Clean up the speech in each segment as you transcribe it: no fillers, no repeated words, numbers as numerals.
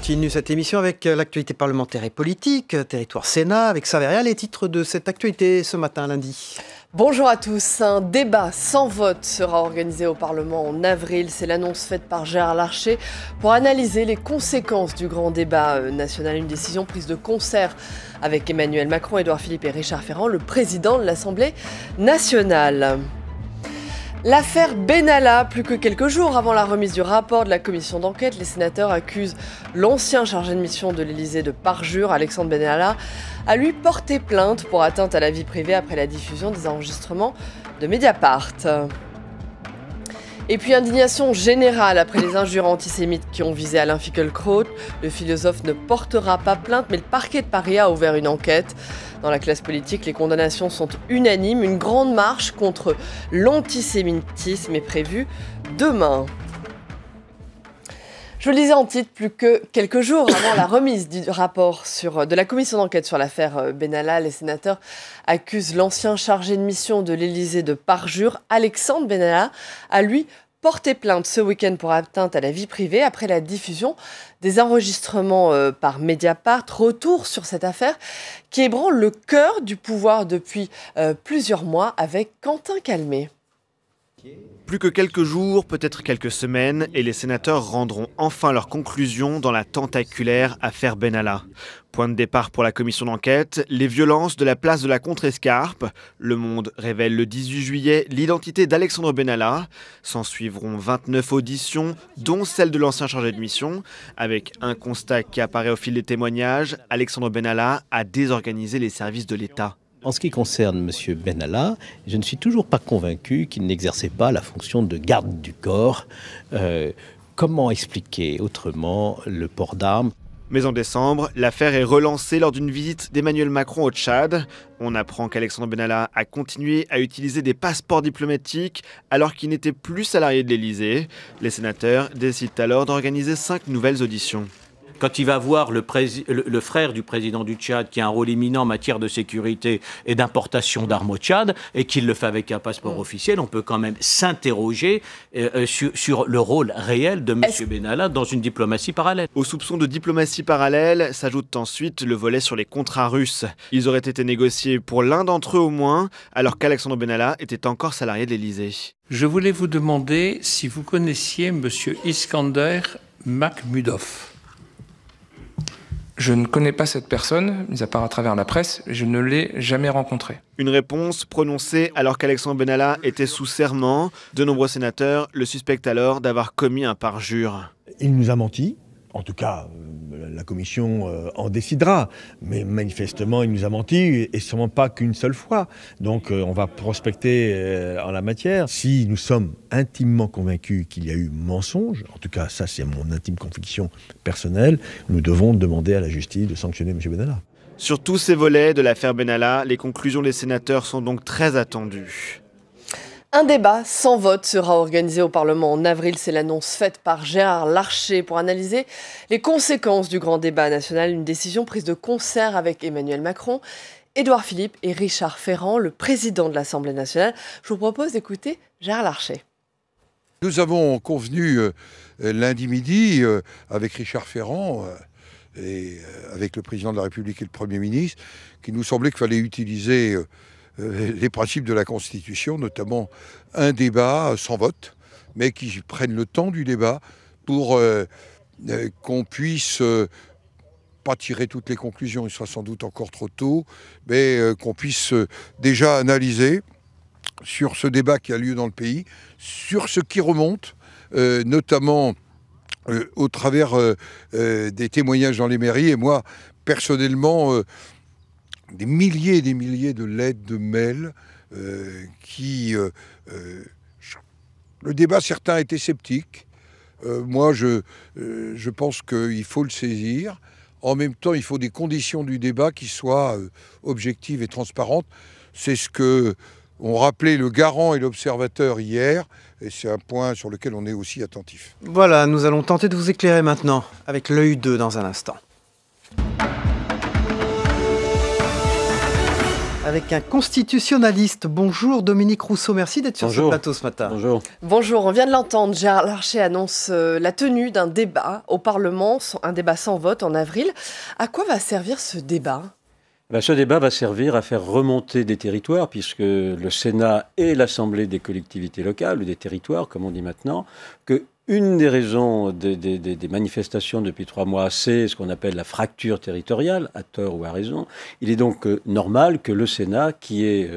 continue cette émission avec l'actualité parlementaire et politique, Territoire Sénat, avec Saveria, les titres de cette actualité ce matin, lundi. Bonjour à tous. Un débat sans vote sera organisé au Parlement en avril. C'est l'annonce faite par Gérard Larcher pour analyser les conséquences du grand débat national. Une décision prise de concert avec Emmanuel Macron, Édouard Philippe et Richard Ferrand, le président de l'Assemblée nationale. L'affaire Benalla, plus que quelques jours avant la remise du rapport de la commission d'enquête, les sénateurs accusent l'ancien chargé de mission de l'Élysée de parjure, Alexandre Benalla, à lui porter plainte pour atteinte à la vie privée après la diffusion des enregistrements de Mediapart. Et puis indignation générale après les injures antisémites qui ont visé Alain Finkielkraut. Le philosophe ne portera pas plainte, mais le parquet de Paris a ouvert une enquête. Dans la classe politique, les condamnations sont unanimes. Une grande marche contre l'antisémitisme est prévue demain. Je le disais en titre, plus que quelques jours avant la remise du rapport de la commission d'enquête sur l'affaire Benalla, les sénateurs accusent l'ancien chargé de mission de l'Élysée de parjure, Alexandre Benalla, à lui porter plainte ce week-end pour atteinte à la vie privée après la diffusion des enregistrements par Mediapart. Retour sur cette affaire qui ébranle le cœur du pouvoir depuis plusieurs mois avec Quentin Calmet. Plus que quelques jours, peut-être quelques semaines, et les sénateurs rendront enfin leurs conclusions dans la tentaculaire affaire Benalla. Point de départ pour la commission d'enquête, les violences de la place de la Contrescarpe. Le Monde révèle le 18 juillet l'identité d'Alexandre Benalla. S'en suivront 29 auditions, dont celle de l'ancien chargé de mission. Avec un constat qui apparaît au fil des témoignages, Alexandre Benalla a désorganisé les services de l'État. En ce qui concerne M. Benalla, je ne suis toujours pas convaincu qu'il n'exerçait pas la fonction de garde du corps. Comment expliquer autrement le port d'armes ? Mais en décembre, l'affaire est relancée lors d'une visite d'Emmanuel Macron au Tchad. On apprend qu'Alexandre Benalla a continué à utiliser des passeports diplomatiques alors qu'il n'était plus salarié de l'Élysée. Les sénateurs décident alors d'organiser 5 nouvelles auditions. Quand il va voir le frère du président du Tchad, qui a un rôle éminent en matière de sécurité et d'importation d'armes au Tchad, et qu'il le fait avec un passeport officiel, on peut quand même s'interroger sur le rôle réel de M. Benalla dans une diplomatie parallèle. Aux soupçons de diplomatie parallèle s'ajoute ensuite le volet sur les contrats russes. Ils auraient été négociés pour l'un d'entre eux au moins, alors qu'Alexandre Benalla était encore salarié de l'Élysée. Je voulais vous demander si vous connaissiez M. Iskander Makhmudov. Je ne connais pas cette personne, mis à part à travers la presse, je ne l'ai jamais rencontré. Une réponse prononcée alors qu'Alexandre Benalla était sous serment. De nombreux sénateurs le suspectent alors d'avoir commis un parjure. Il nous a menti. En tout cas, la commission en décidera. Mais manifestement, il nous a menti, et sûrement pas qu'une seule fois. Donc on va prospecter en la matière. Si nous sommes intimement convaincus qu'il y a eu mensonge, en tout cas ça c'est mon intime conviction personnelle, nous devons demander à la justice de sanctionner M. Benalla. Sur tous ces volets de l'affaire Benalla, les conclusions des sénateurs sont donc très attendues. Un débat sans vote sera organisé au Parlement en avril. C'est l'annonce faite par Gérard Larcher pour analyser les conséquences du grand débat national. Une décision prise de concert avec Emmanuel Macron, Édouard Philippe et Richard Ferrand, le président de l'Assemblée nationale. Je vous propose d'écouter Gérard Larcher. Nous avons convenu lundi midi avec Richard Ferrand et avec le président de la République et le Premier ministre qu'il nous semblait qu'il fallait utiliser les principes de la Constitution, notamment un débat sans vote, mais qui prenne le temps du débat pour qu'on puisse pas tirer toutes les conclusions, il sera sans doute encore trop tôt, mais qu'on puisse déjà analyser sur ce débat qui a lieu dans le pays, sur ce qui remonte, notamment au travers des témoignages dans les mairies. Et moi, personnellement, des milliers et des milliers de lettres, de mails le débat, certains étaient sceptiques. Moi, je pense qu'il faut le saisir. En même temps, il faut des conditions du débat qui soient objectives et transparentes. C'est ce que ont rappelé le garant et l'observateur hier. Et c'est un point sur lequel on est aussi attentif. Voilà, nous allons tenter de vous éclairer maintenant avec l'œil 2 dans un instant. avec un constitutionnaliste. Bonjour Dominique Rousseau, merci d'être sur ce plateau ce matin. Bonjour. Bonjour, on vient de l'entendre, Gérard Larcher annonce la tenue d'un débat au Parlement, un débat sans vote en avril. À quoi va servir ce débat ? Ce débat va servir à faire remonter des territoires, puisque le Sénat et l'Assemblée des collectivités locales, ou des territoires, comme on dit maintenant, que une des raisons des manifestations depuis 3 mois, c'est ce qu'on appelle la fracture territoriale, à tort ou à raison. Il est donc normal que le Sénat, qui est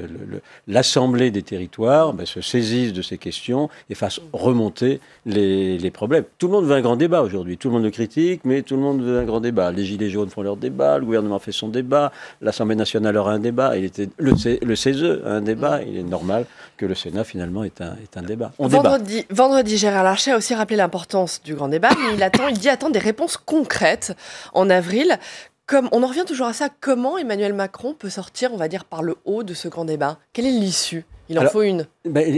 l'Assemblée des territoires, se saisisse de ces questions et fasse remonter les problèmes. Tout le monde veut un grand débat aujourd'hui. Tout le monde le critique, mais tout le monde veut un grand débat. Les Gilets jaunes font leur débat, le gouvernement fait son débat, l'Assemblée nationale aura un débat, le CESE a un débat. Il est normal que le Sénat, finalement, est un débat. Vendredi, Gérard Larcher a aussi rappelé l'importance du grand débat, mais il dit attendre des réponses concrètes en avril. On en revient toujours à ça. Comment Emmanuel Macron peut sortir, on va dire, par le haut de ce grand débat ? Quelle est l'issue ? Il en faut une.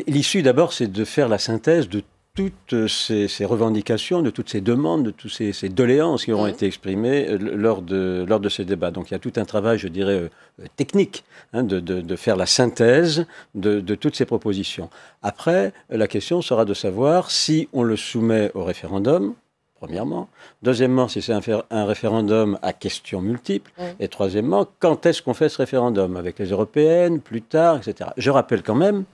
L'issue, d'abord, c'est de faire la synthèse de toutes ces revendications, de toutes ces demandes, de toutes ces doléances qui auront été exprimées lors de ces débats. Donc il y a tout un travail, je dirais, technique, de faire la synthèse de toutes ces propositions. Après, la question sera de savoir si on le soumet au référendum, premièrement. Deuxièmement, si c'est un référendum à questions multiples. Et troisièmement, quand est-ce qu'on fait ce référendum ? Avec les européennes, plus tard, etc. Je rappelle quand même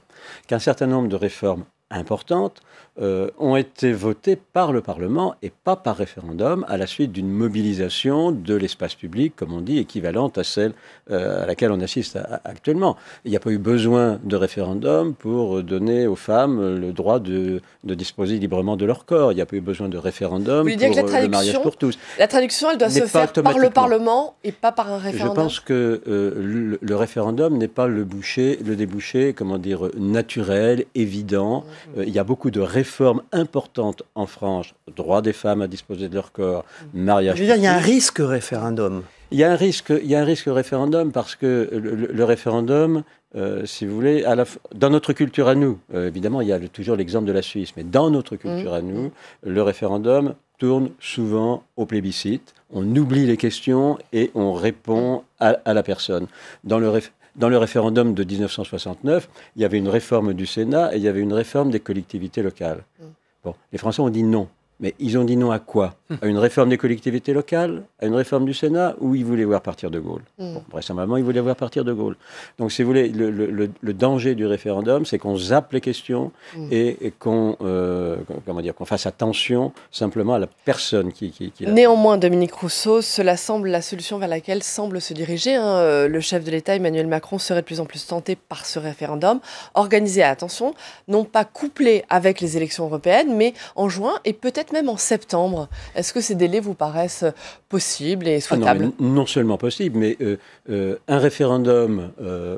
qu'un certain nombre de réformes importantes ont été votées par le Parlement et pas par référendum à la suite d'une mobilisation de l'espace public, comme on dit, équivalente à celle à laquelle on assiste actuellement. Il n'y a pas eu besoin de référendum pour donner aux femmes le droit de disposer librement de leur corps. Il n'y a pas eu besoin de référendum pour le mariage pour tous. La traduction, elle doit se faire par le Parlement et pas par un référendum. Je pense que le référendum n'est pas le débouché, naturel, évident. Il y a beaucoup de réformes importantes en France, droit des femmes à disposer de leur corps, mariage. Je veux dire, il y a un risque référendum. Il y a un risque référendum parce que le référendum, si vous voulez, dans notre culture à nous, évidemment, il y a toujours l'exemple de la Suisse, mais dans notre culture à nous, le référendum tourne souvent au plébiscite. On oublie les questions et on répond à la personne. Dans le référendum de 1969, il y avait une réforme du Sénat et il y avait une réforme des collectivités locales. Bon, les Français ont dit non. Mais ils ont dit non à quoi ? À une réforme des collectivités locales ? À une réforme du Sénat ? Ou ils voulaient voir partir de Gaulle ? Vraisemblablement, ils voulaient voir partir de Gaulle. Donc, si vous voulez, le danger du référendum, c'est qu'on zappe les questions et qu'on fasse attention simplement à la personne qui Néanmoins, Dominique Rousseau, cela semble la solution vers laquelle semble se diriger. Le chef de l'État, Emmanuel Macron, serait de plus en plus tenté par ce référendum, organisé, attention, non pas couplé avec les élections européennes, mais en juin et peut-être même en septembre. Est-ce que ces délais vous paraissent possibles et souhaitables ? Non seulement possible, mais un référendum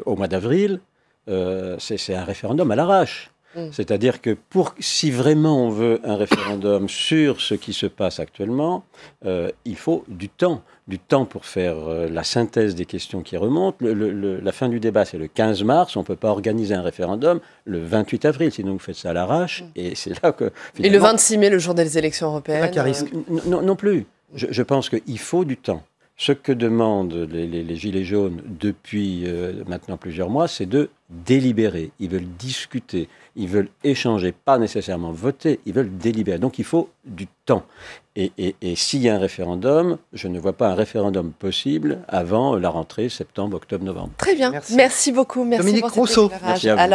au mois d'avril, c'est un référendum à l'arrache. C'est-à-dire que si vraiment on veut un référendum sur ce qui se passe actuellement, il faut du temps pour faire la synthèse des questions qui remontent. La fin du débat, c'est le 15 mars. On ne peut pas organiser un référendum le 28 avril, sinon vous faites ça à l'arrache. Et c'est là que... Et le 26 mai, le jour des élections européennes Non plus. Je pense qu'il faut du temps. Ce que demandent les Gilets jaunes depuis maintenant plusieurs mois, c'est de délibérer. Ils veulent discuter, ils veulent échanger, pas nécessairement voter, ils veulent délibérer. Donc il faut du temps. Et s'il y a un référendum, je ne vois pas un référendum possible avant la rentrée septembre, octobre, novembre. Très bien. Merci beaucoup. Merci Dominique Rousseau,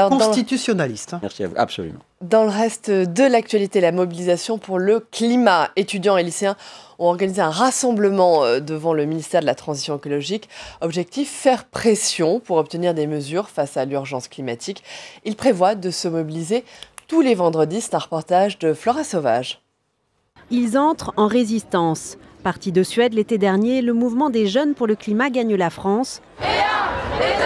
constitutionnaliste. Merci à vous, absolument. Dans le reste de l'actualité, la mobilisation pour le climat. Étudiants et lycéens ont organisé un rassemblement devant le ministère de la Transition écologique. Objectif, faire pression pour obtenir des mesures face à l'urgence climatique. Ils prévoient de se mobiliser tous les vendredis. C'est un reportage de Flora Sauvage. Ils entrent en résistance. Parti de Suède l'été dernier, le mouvement des jeunes pour le climat gagne la France. Et 1, et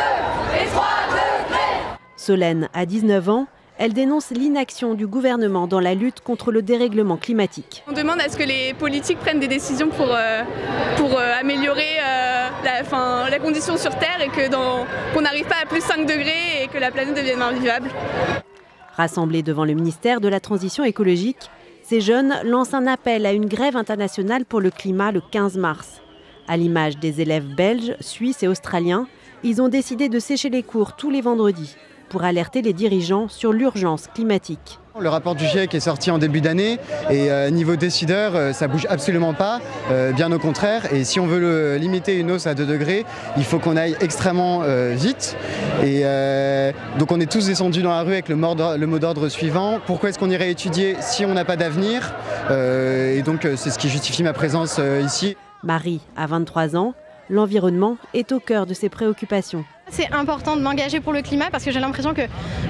2, et 3 degrés. Solène a 19 ans. Elle dénonce l'inaction du gouvernement dans la lutte contre le dérèglement climatique. On demande à ce que les politiques prennent des décisions pour améliorer la condition sur Terre et qu'on n'arrive pas à plus 5 degrés et que la planète devienne invivable. Rassemblés devant le ministère de la Transition écologique, ces jeunes lancent un appel à une grève internationale pour le climat le 15 mars. À l'image des élèves belges, suisses et australiens, ils ont décidé de sécher les cours tous les vendredis pour alerter les dirigeants sur l'urgence climatique. Le rapport du GIEC est sorti en début d'année et niveau décideur, ça bouge absolument pas, bien au contraire. Et si on veut limiter une hausse à 2 degrés, il faut qu'on aille extrêmement vite. Et donc on est tous descendus dans la rue avec le mot d'ordre suivant. Pourquoi est-ce qu'on irait étudier si on n'a pas d'avenir ? Et donc c'est ce qui justifie ma présence ici. Marie a 23 ans. L'environnement est au cœur de ses préoccupations. C'est important de m'engager pour le climat parce que j'ai l'impression que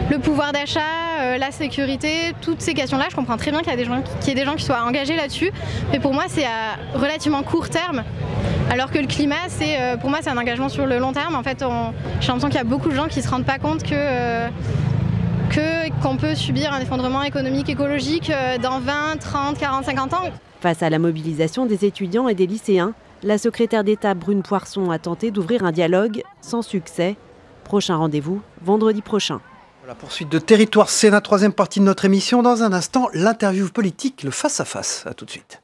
le pouvoir d'achat, la sécurité, toutes ces questions-là, je comprends très bien qu'il y ait des gens qui soient engagés là-dessus. Mais pour moi, c'est à relativement court terme. Alors que le climat, pour moi, c'est un engagement sur le long terme. En fait, j'ai l'impression qu'il y a beaucoup de gens qui ne se rendent pas compte qu'on peut subir un effondrement économique, écologique dans 20, 30, 40, 50 ans. Face à la mobilisation des étudiants et des lycéens, la secrétaire d'État Brune Poirson a tenté d'ouvrir un dialogue sans succès. Prochain rendez-vous, vendredi prochain. La poursuite de Territoire Sénat, troisième partie de notre émission. Dans un instant, l'interview politique, le face-à-face. À tout de suite.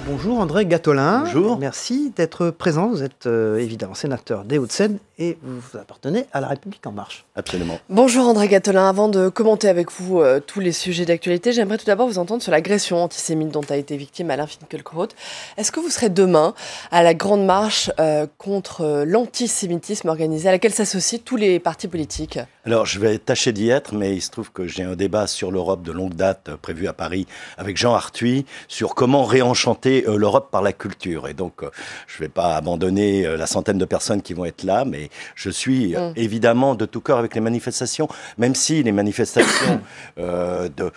Bonjour André Gattolin. Bonjour. Merci d'être présent. Vous êtes évidemment sénateur des Hauts-de-Seine et vous appartenez à La République En Marche. Absolument. Bonjour André Gattolin. Avant de commenter avec vous tous les sujets d'actualité, j'aimerais tout d'abord vous entendre sur l'agression antisémite dont a été victime Alain Finkielkraut. Est-ce que vous serez demain à la grande marche contre l'antisémitisme organisée à laquelle s'associent tous les partis politiques ? Alors, je vais tâcher d'y être, mais il se trouve que j'ai un débat sur l'Europe de longue date prévu à Paris avec Jean Arthuis sur comment réenchanter l'Europe par la culture. Et donc, je ne vais pas abandonner la centaine de personnes qui vont être là, mais je suis évidemment de tout cœur avec les manifestations, même si les manifestations de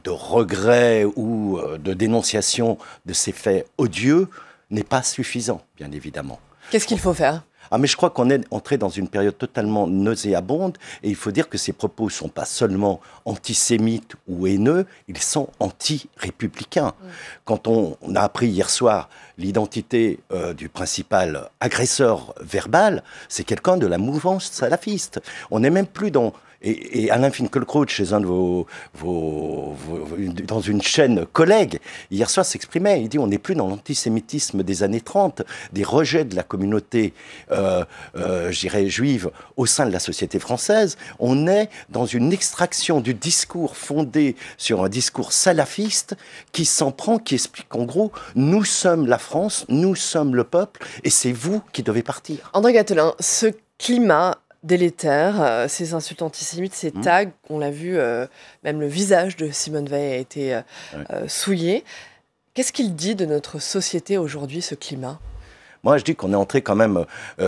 regret ou de dénonciation de ces faits odieux n'est pas suffisant, bien évidemment. Qu'est-ce qu'il faut faire ? Mais je crois qu'on est entré dans une période totalement nauséabonde et il faut dire que ces propos ne sont pas seulement antisémites ou haineux, ils sont anti-républicains. Quand on a appris hier soir l'identité du principal agresseur verbal, c'est quelqu'un de la mouvance salafiste. On n'est même plus dans... Et Alain Finkielkraut, chez un de dans une chaîne collègue, hier soir s'exprimait, il dit on n'est plus dans l'antisémitisme des années 30, des rejets de la communauté, je dirais, juive au sein de la société française, on est dans une extraction du discours fondé sur un discours salafiste qui s'en prend, qui explique qu'en gros, nous sommes la France, nous sommes le peuple, et c'est vous qui devez partir. André Gattolin, ce climat délétère, ces insultes antisémites, ces tags, on l'a vu, même le visage de Simone Veil a été souillé. Qu'est-ce qu'il dit de notre société aujourd'hui, ce climat ? Moi, je dis qu'on est entré quand même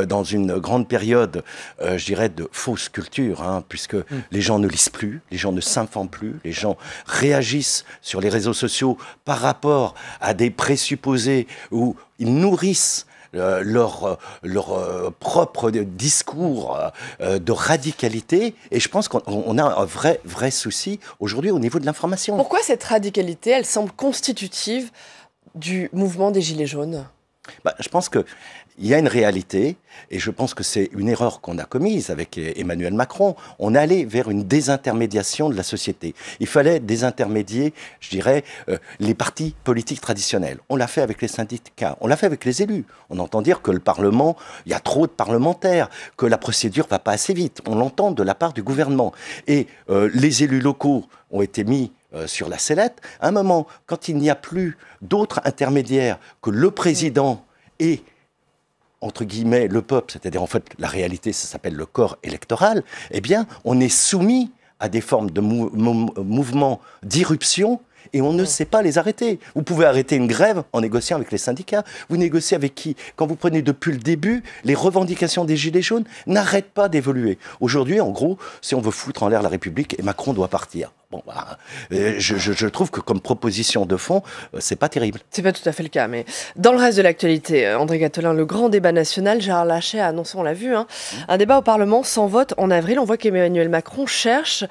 dans une grande période, je dirais, de fausse culture, puisque les gens ne lisent plus, les gens ne s'informent plus, les gens réagissent sur les réseaux sociaux par rapport à des présupposés où ils nourrissent leur propre discours de radicalité, et je pense qu'on a un vrai souci aujourd'hui au niveau de l'information. Pourquoi cette radicalité, elle semble constitutive du mouvement des Gilets jaunes ? Je pense qu'il y a une réalité, et je pense que c'est une erreur qu'on a commise avec Emmanuel Macron. On est allé vers une désintermédiation de la société. Il fallait désintermédier, je dirais, les partis politiques traditionnels. On l'a fait avec les syndicats, on l'a fait avec les élus. On entend dire que le Parlement, il y a trop de parlementaires, que la procédure ne va pas assez vite. On l'entend de la part du gouvernement. Et les élus locaux ont été mis sur la sellette. À un moment, quand il n'y a plus d'autres intermédiaires que le président et, entre guillemets, le peuple, c'est-à-dire en fait la réalité, ça s'appelle le corps électoral, eh bien, on est soumis à des formes de mouvements d'irruption et on ne sait pas les arrêter. Vous pouvez arrêter une grève en négociant avec les syndicats. Vous négociez avec qui ? Quand vous prenez depuis le début, les revendications des Gilets jaunes n'arrêtent pas d'évoluer. Aujourd'hui, en gros, si on veut foutre en l'air la République, et Macron doit partir. Je trouve que comme proposition de fond, c'est pas terrible. C'est pas tout à fait le cas, mais dans le reste de l'actualité, André Gattolin, le grand débat national, Gérard Larcher a annoncé, on l'a vu, un débat au Parlement sans vote en avril. On voit qu'Emmanuel Macron cherche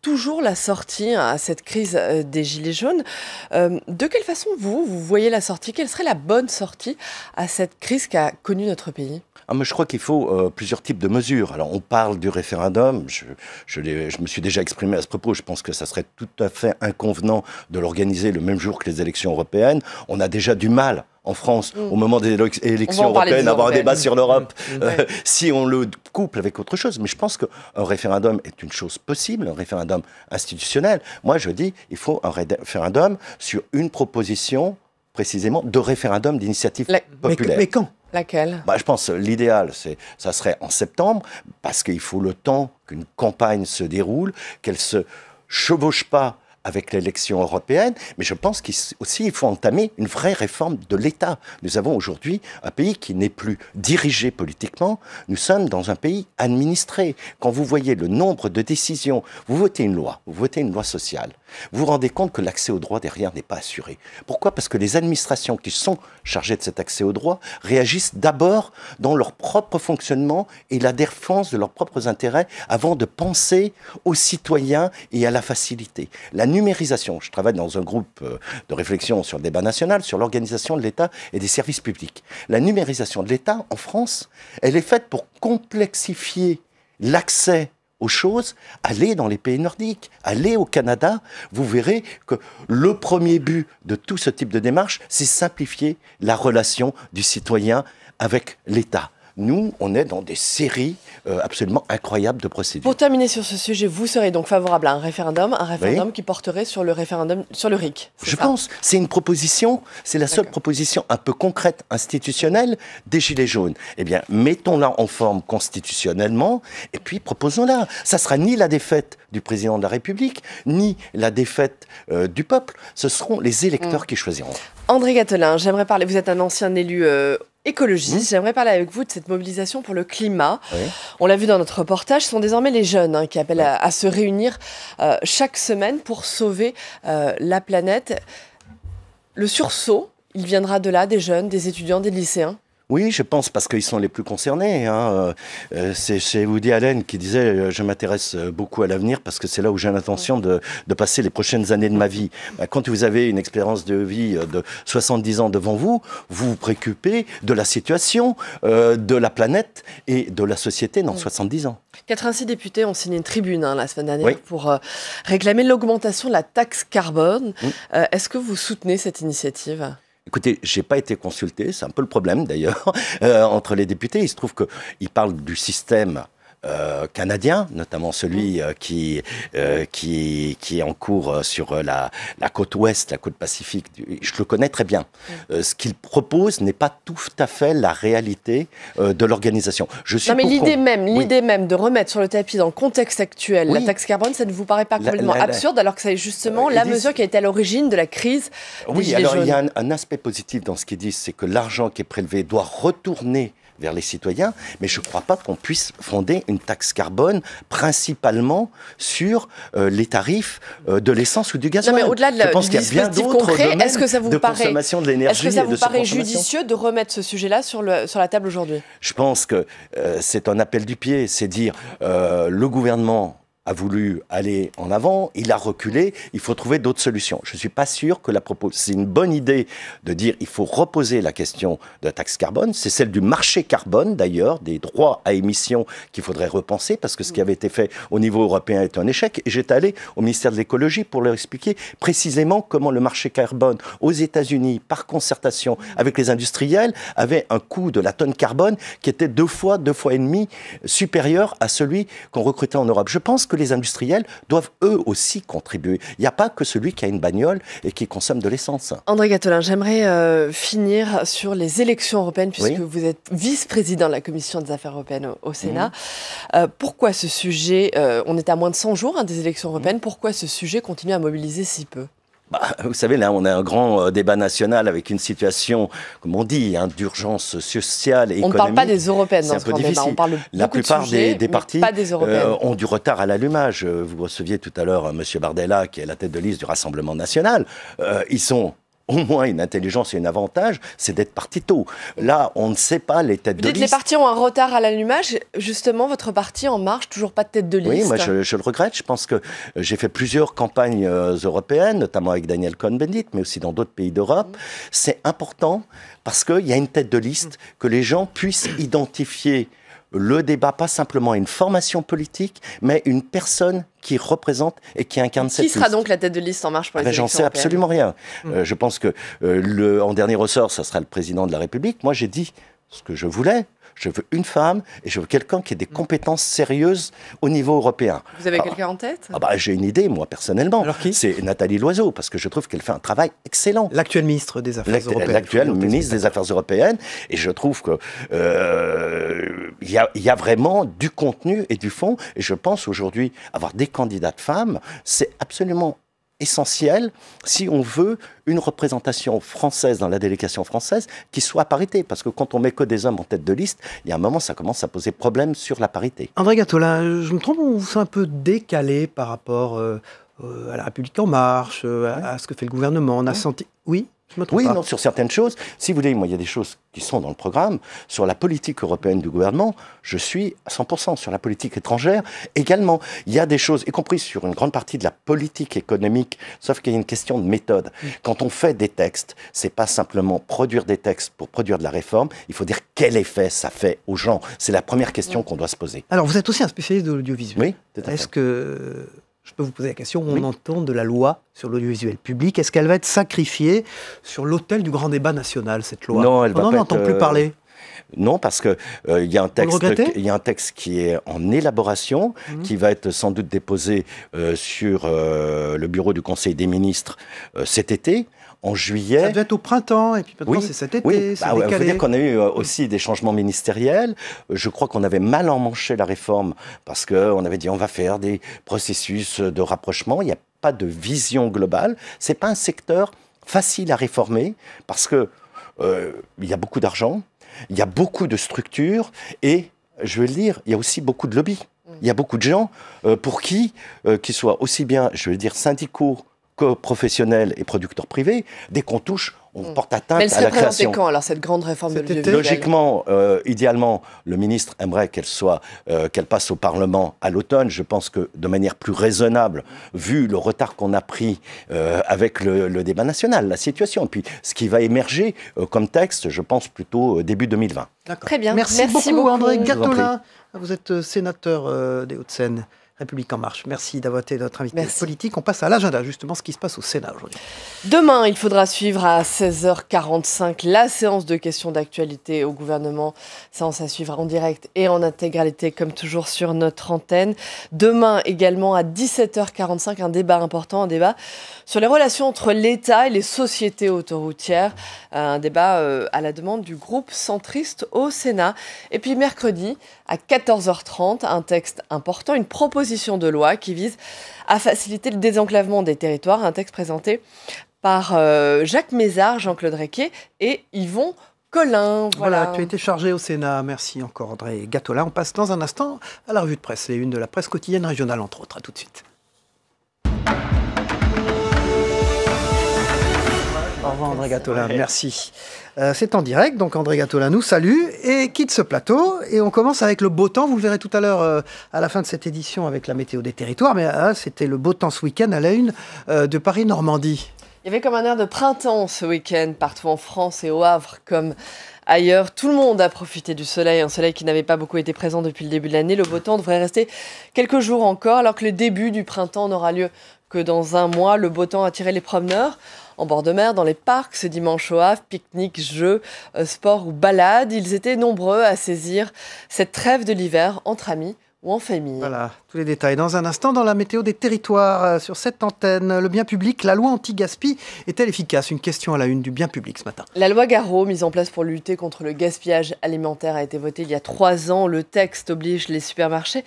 toujours la sortie à cette crise des Gilets jaunes. De quelle façon vous voyez la sortie ? Quelle serait la bonne sortie à cette crise qu'a connue notre pays ? Mais je crois qu'il faut plusieurs types de mesures. Alors, on parle du référendum. Je me suis déjà exprimé à ce propos. Je pense pense que ça serait tout à fait inconvenant de l'organiser le même jour que les élections européennes. On a déjà du mal en France, au moment des élections européennes, avoir un débat sur l'Europe, si on le couple avec autre chose. Mais je pense qu'un référendum est une chose possible, un référendum institutionnel. Moi, je dis, il faut un référendum sur une proposition, précisément, de référendum d'initiative populaire. Mais quand ? Laquelle ? Je pense l'idéal, ça serait en septembre, parce qu'il faut le temps qu'une campagne se déroule, qu'elle se chevauche pas avec l'élection européenne, mais je pense qu'aussi il faut entamer une vraie réforme de l'État. Nous avons aujourd'hui un pays qui n'est plus dirigé politiquement, nous sommes dans un pays administré. Quand vous voyez le nombre de décisions, vous votez une loi sociale, vous vous rendez compte que l'accès au droit derrière n'est pas assuré. Pourquoi ? Parce que les administrations qui sont chargées de cet accès au droit réagissent d'abord dans leur propre fonctionnement et la défense de leurs propres intérêts avant de penser aux citoyens et à la facilité. La numérisation, je travaille dans un groupe de réflexion sur le débat national, sur l'organisation de l'État et des services publics. La numérisation de l'État en France, elle est faite pour complexifier l'accès aux choses. Allez dans les pays nordiques, allez au Canada, vous verrez que le premier but de tout ce type de démarche, c'est simplifier la relation du citoyen avec l'État. Nous, on est dans des séries absolument incroyables de procédures. Pour terminer sur ce sujet, vous serez donc favorable à un référendum qui porterait sur le référendum, sur le RIC. Je pense, c'est une proposition, c'est la seule proposition un peu concrète, institutionnelle des Gilets jaunes. Eh bien, mettons-la en forme constitutionnellement et puis proposons-la. Ça sera ni la défaite du président de la République, ni la défaite du peuple. Ce seront les électeurs qui choisiront. André Gattolin, j'aimerais parler, vous êtes un ancien élu écologiste, j'aimerais parler avec vous de cette mobilisation pour le climat. Oui. On l'a vu dans notre reportage, ce sont désormais les jeunes qui appellent à se réunir chaque semaine pour sauver la planète. Le sursaut, il viendra de là, des jeunes, des étudiants, des lycéens ? Oui, je pense, parce qu'ils sont les plus concernés. C'est Woody Allen qui disait « Je m'intéresse beaucoup à l'avenir parce que c'est là où j'ai l'intention de passer les prochaines années de ma vie ». Quand vous avez une expérience de vie de 70 ans devant vous, vous vous préoccupez de la situation, de la planète et de la société dans 70 ans. 86 députés ont signé une tribune la semaine dernière pour réclamer l'augmentation de la taxe carbone. Est-ce que vous soutenez cette initiative ? Écoutez, je n'ai pas été consulté, c'est un peu le problème d'ailleurs, entre les députés. Il se trouve qu'ils parlent du système canadien, notamment celui qui est en cours sur la côte ouest, la côte pacifique. Je le connais très bien. Ce qu'ils proposent n'est pas tout à fait la réalité de l'organisation. L'idée même de remettre sur le tapis dans le contexte actuel la taxe carbone, ça ne vous paraît pas complètement absurde alors que c'est justement la mesure qui a été à l'origine de la crise des Gilets jaunes. Il y a un aspect positif dans ce qu'ils disent, c'est que l'argent qui est prélevé doit retourner vers les citoyens, mais je ne crois pas qu'on puisse fonder une taxe carbone principalement sur les tarifs de l'essence ou du gasoil. Non, mais au-delà du dispositif concret, est-ce que ça vous paraît judicieux de remettre ce sujet-là sur la table aujourd'hui ? Je pense que c'est un appel du pied, c'est dire le gouvernement a voulu aller en avant, il a reculé, il faut trouver d'autres solutions. Je ne suis pas sûr que c'est une bonne idée de dire il faut reposer la question de la taxe carbone. C'est celle du marché carbone d'ailleurs, des droits à émission qu'il faudrait repenser parce que ce qui avait été fait au niveau européen est un échec. Et j'étais allé au ministère de l'écologie pour leur expliquer précisément comment le marché carbone aux États-Unis, par concertation avec les industriels, avait un coût de la tonne carbone qui était 2 fois et demi supérieur à celui qu'on recrutait en Europe. Je pense que les industriels doivent eux aussi contribuer. Il n'y a pas que celui qui a une bagnole et qui consomme de l'essence. André Gattolin, j'aimerais finir sur les élections européennes puisque vous êtes vice-président de la Commission des affaires européennes au Sénat. Pourquoi ce sujet, on est à moins de 100 jours des élections européennes, pourquoi ce sujet continue à mobiliser si peu ? Vous savez, là, on a un grand débat national avec une situation, comme on dit, d'urgence sociale et économique. On ne parle pas des européennes dans ce grand débat, on parle La plupart des partis ont du retard à l'allumage. Vous receviez tout à l'heure M. Bardella, qui est la tête de liste du Rassemblement national. Ils sont au moins une intelligence et un avantage, c'est d'être parti tôt. Là, on ne sait pas les têtes de liste. Les partis ont un retard à l'allumage. Justement, votre parti En Marche, toujours pas de tête de liste. Oui, moi je le regrette. Je pense que j'ai fait plusieurs campagnes européennes, notamment avec Daniel Cohn-Bendit, mais aussi dans d'autres pays d'Europe. C'est important parce qu'il y a une tête de liste, que les gens puissent identifier le débat, pas simplement une formation politique, mais une personne qui représente et qui incarne cette liste. Qui sera donc la tête de liste En Marche pour les élections européennes ? J'en sais absolument rien. Je pense que en dernier ressort, ça sera le président de la République. Moi, j'ai dit ce que je voulais. Je veux une femme et je veux quelqu'un qui ait des compétences sérieuses au niveau européen. Vous avez quelqu'un en tête ? J'ai une idée, moi, personnellement. Alors qui ? C'est Nathalie Loiseau, parce que je trouve qu'elle fait un travail excellent. L'actuel ministre des Affaires européennes. L'actuel ministre des Affaires européennes. Et je trouve que il y a vraiment du contenu et du fond. Et je pense aujourd'hui, avoir des candidates femmes, c'est absolument essentiel si on veut une représentation française dans la délégation française qui soit à parité. Parce que quand on met que des hommes en tête de liste, il y a un moment, ça commence à poser problème sur la parité. André Gattolin, je me trompe, on vous sent un peu décalé par rapport à la République En Marche, à ce que fait le gouvernement. On a senti... Oui ? Oui, non, sur certaines choses. Si vous voulez, moi, il y a des choses qui sont dans le programme. Sur la politique européenne du gouvernement, je suis à 100%. Sur la politique étrangère, également. Il y a des choses, y compris sur une grande partie de la politique économique, sauf qu'il y a une question de méthode. Quand on fait des textes, c'est pas simplement produire des textes pour produire de la réforme. Il faut dire quel effet ça fait aux gens. C'est la première question qu'on doit se poser. Alors, vous êtes aussi un spécialiste de l'audiovisuel. Oui, tout à fait. Est-ce que... Je peux vous poser la question, on entend de la loi sur l'audiovisuel public. Est-ce qu'elle va être sacrifiée sur l'autel du grand débat national, cette loi ? Non, elle va pas On n'en entend plus parler. Non, parce que il y a un texte qui est en élaboration, qui va être sans doute déposé sur le bureau du Conseil des ministres cet été. En juillet. Ça devait être au printemps, et puis maintenant c'est cet été, c'est décalé. Il faut dire qu'on a eu aussi des changements ministériels. Je crois qu'on avait mal emmanché la réforme, parce qu'on avait dit on va faire des processus de rapprochement. Il n'y a pas de vision globale. Ce n'est pas un secteur facile à réformer, parce que il y a beaucoup d'argent, il y a beaucoup de structures, et, je vais le dire, il y a aussi beaucoup de lobbies. Il y a beaucoup de gens pour qui, qu'ils soient aussi bien, je vais le dire, syndicaux, professionnels et producteurs privés, dès qu'on touche, on porte atteinte à la création. Mais elle serait présentée quand, alors, cette grande réforme de l'audiovisuel ? Logiquement, idéalement, le ministre aimerait qu'elle passe au Parlement à l'automne. Je pense que de manière plus raisonnable, vu le retard qu'on a pris avec le débat national, la situation, et puis ce qui va émerger comme texte, je pense plutôt début 2020. Très bien. Merci beaucoup, André Gattolin. Vous êtes sénateur des Hauts-de-Seine. République En Marche. Merci d'avoir été notre invité politique. On passe à l'agenda, justement, ce qui se passe au Sénat aujourd'hui. Demain, il faudra suivre à 16h45 la séance de questions d'actualité au gouvernement. Séance à suivre en direct et en intégralité, comme toujours, sur notre antenne. Demain, également, à 17h45, un débat important, un débat sur les relations entre l'État et les sociétés autoroutières. Un débat à la demande du groupe centriste au Sénat. Et puis, mercredi, à 14h30, un texte important, une proposition de loi qui vise à faciliter le désenclavement des territoires, un texte présenté par Jacques Mézard, Jean-Claude Requier et Yvon Collin. Voilà, tu as été chargé au Sénat. Merci encore, André Gattolin. On passe dans un instant à la revue de presse, les unes de la presse quotidienne régionale, entre autres. À tout de suite. Au revoir, André Gattolin. Merci. C'est en direct, donc André Gattolin nous salue et quitte ce plateau. Et on commence avec le beau temps. Vous le verrez tout à l'heure à la fin de cette édition avec la météo des territoires. Mais c'était le beau temps ce week-end à la une de Paris-Normandie. Il y avait comme un air de printemps ce week-end partout en France et au Havre comme ailleurs. Tout le monde a profité du soleil, un soleil qui n'avait pas beaucoup été présent depuis le début de l'année. Le beau temps devrait rester quelques jours encore, alors que le début du printemps n'aura lieu que dans un mois. Le beau temps a attiré les promeneurs en bord de mer, dans les parcs ce dimanche au Havre, pique-nique, jeux, sport ou balades. Ils étaient nombreux à saisir cette trêve de l'hiver entre amis ou en famille. Voilà, tous les détails. Dans un instant, dans la météo des territoires, sur cette antenne, le bien public, la loi anti-gaspi est-elle efficace ? Une question à la une du bien public ce matin. La loi Garot, mise en place pour lutter contre le gaspillage alimentaire, a été votée il y a 3 ans. Le texte oblige les supermarchés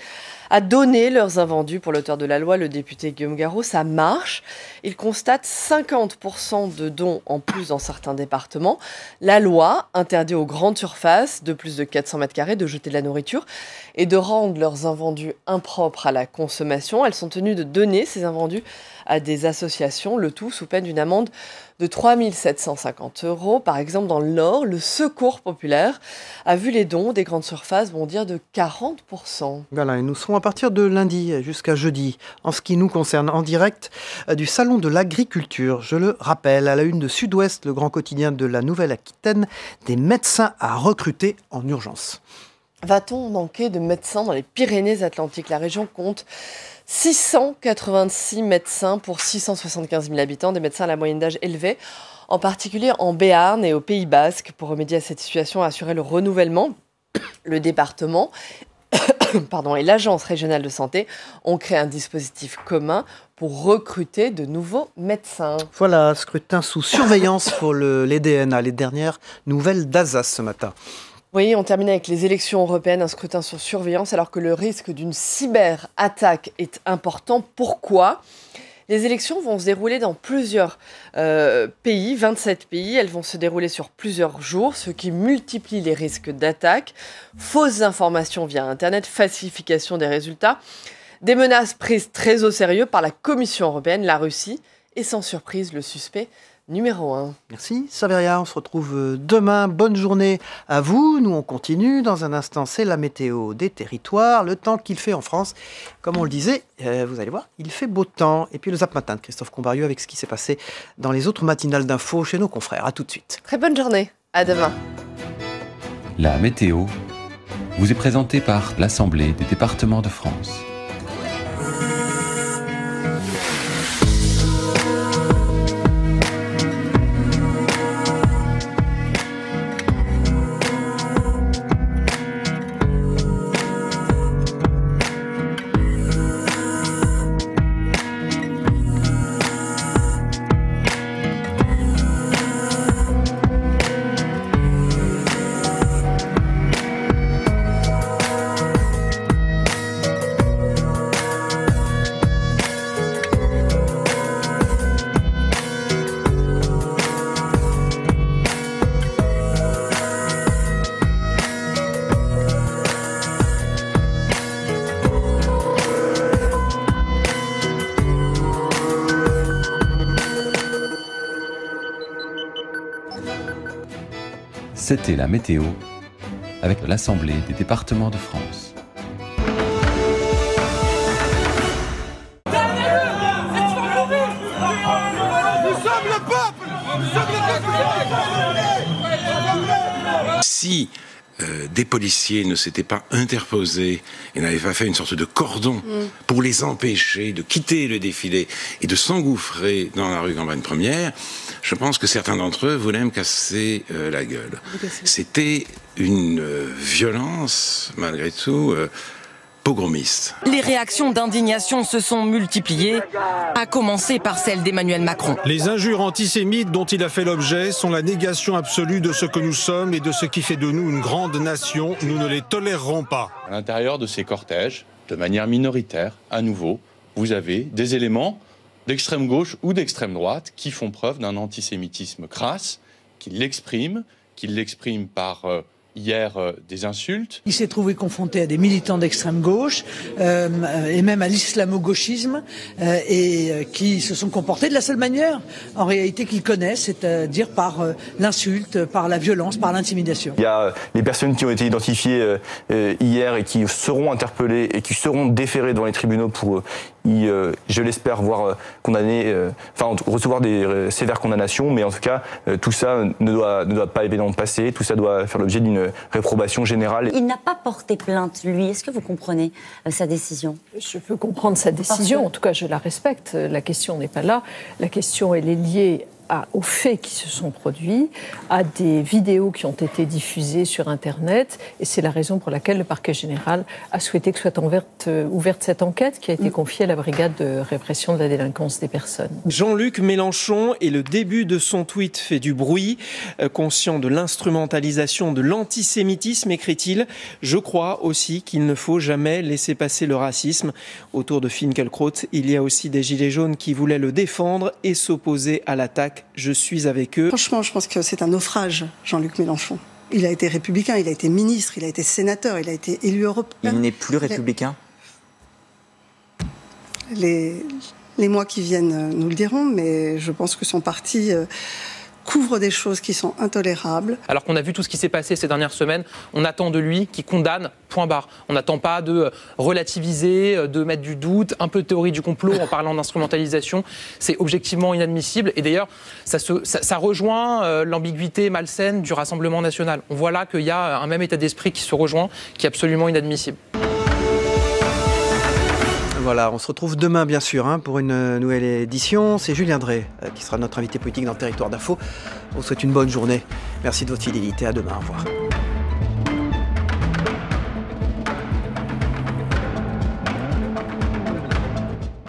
à donner leurs invendus. Pour l'auteur de la loi, le député Guillaume Garot, ça marche. Il constate 50% de dons en plus dans certains départements. La loi interdit aux grandes surfaces de plus de 400 mètres carrés de jeter de la nourriture et de rendre leurs invendus impropres à la consommation. Elles sont tenues de donner ces invendus à des associations, le tout sous peine d'une amende de 3 750 €. Par exemple, dans le Nord, le Secours populaire a vu les dons des grandes surfaces bondir de 40%. Voilà, et nous serons à partir de lundi jusqu'à jeudi, en ce qui nous concerne, en direct du Salon de l'Agriculture. Je le rappelle, à la une de Sud-Ouest, le grand quotidien de la Nouvelle-Aquitaine, des médecins à recruter en urgence. Va-t-on manquer de médecins dans les Pyrénées-Atlantiques ? La région compte 686 médecins pour 675 000 habitants, des médecins à la moyenne d'âge élevée, en particulier en Béarn et au Pays Basque. Pour remédier à cette situation et assurer le renouvellement, le département et l'Agence régionale de santé ont créé un dispositif commun pour recruter de nouveaux médecins. Voilà, scrutin sous surveillance pour les DNA, les dernières nouvelles d'Alsace ce matin. Oui, on termine avec les élections européennes, un scrutin sur surveillance, alors que le risque d'une cyberattaque est important. Pourquoi ? Les élections vont se dérouler dans plusieurs pays, 27 pays. Elles vont se dérouler sur plusieurs jours, ce qui multiplie les risques d'attaque. Fausses informations via Internet, falsification des résultats. Des menaces prises très au sérieux par la Commission européenne, la Russie, et sans surprise, le suspect numéro 1. Merci Saveria, on se retrouve demain. Bonne journée à vous. Nous on continue. Dans un instant, c'est la météo des territoires, le temps qu'il fait en France. Comme on le disait, vous allez voir, il fait beau temps. Et puis le Zap Matin de Christophe Combarieux avec ce qui s'est passé dans les autres matinales d'infos chez nos confrères. À tout de suite. Très bonne journée. À demain. La météo vous est présentée par l'Assemblée des départements de France. C'était la météo avec l'Assemblée des départements de France. Nous sommes le peuple! Nous sommes le peuple! Si des policiers ne s'étaient pas interposés et n'avaient pas fait une sorte de cordon pour les empêcher de quitter le défilé et de s'engouffrer dans la rue Campagne Première, je pense que certains d'entre eux voulaient me casser la gueule. C'était une violence, malgré tout, pogromiste. Les réactions d'indignation se sont multipliées, à commencer par celle d'Emmanuel Macron. Les injures antisémites dont il a fait l'objet sont la négation absolue de ce que nous sommes et de ce qui fait de nous une grande nation. Nous ne les tolérerons pas. À l'intérieur de ces cortèges, de manière minoritaire, à nouveau, vous avez des éléments d'extrême gauche ou d'extrême droite qui font preuve d'un antisémitisme crasse, qui l'expriment par hier des insultes. Il s'est trouvé confronté à des militants d'extrême gauche et même à l'islamo-gauchisme et qui se sont comportés de la seule manière en réalité qu'ils connaissent, c'est-à-dire par l'insulte, par la violence, par l'intimidation. Il y a les personnes qui ont été identifiées hier et qui seront interpellées et qui seront déférées devant les tribunaux pour je l'espère, voir recevoir des sévères condamnations, mais en tout cas, tout ça ne doit pas évidemment passer, tout ça doit faire l'objet d'une réprobation générale. Il n'a pas porté plainte, lui. Est-ce que vous comprenez sa décision ? Je peux comprendre sa décision, en tout cas je la respecte. La question n'est pas là. La question, elle est liée aux faits qui se sont produits, à des vidéos qui ont été diffusées sur Internet, et c'est la raison pour laquelle le parquet général a souhaité que soit ouverte cette enquête qui a été confiée à la brigade de répression de la délinquance des personnes. Jean-Luc Mélenchon, et le début de son tweet fait du bruit, conscient de l'instrumentalisation de l'antisémitisme, écrit-il. Je crois aussi qu'il ne faut jamais laisser passer le racisme. Autour de Finkielkraut, il y a aussi des gilets jaunes qui voulaient le défendre et s'opposer à l'attaque. Je suis avec eux. Franchement, je pense que c'est un naufrage, Jean-Luc Mélenchon. Il a été républicain, il a été ministre, il a été sénateur, il a été élu européen. Il n'est plus républicain ? Les mois qui viennent nous le diront, mais je pense que son parti couvre des choses qui sont intolérables. Alors qu'on a vu tout ce qui s'est passé ces dernières semaines, on attend de lui qu'il condamne, point barre. On n'attend pas de relativiser, de mettre du doute, un peu de théorie du complot en parlant d'instrumentalisation. C'est objectivement inadmissible. Et d'ailleurs, ça rejoint l'ambiguïté malsaine du Rassemblement national. On voit là qu'il y a un même état d'esprit qui se rejoint, qui est absolument inadmissible. Voilà, on se retrouve demain bien sûr pour une nouvelle édition. C'est Julien Drey qui sera notre invité politique dans le Territoire d'Info. On vous souhaite une bonne journée. Merci de votre fidélité. À demain. Au revoir.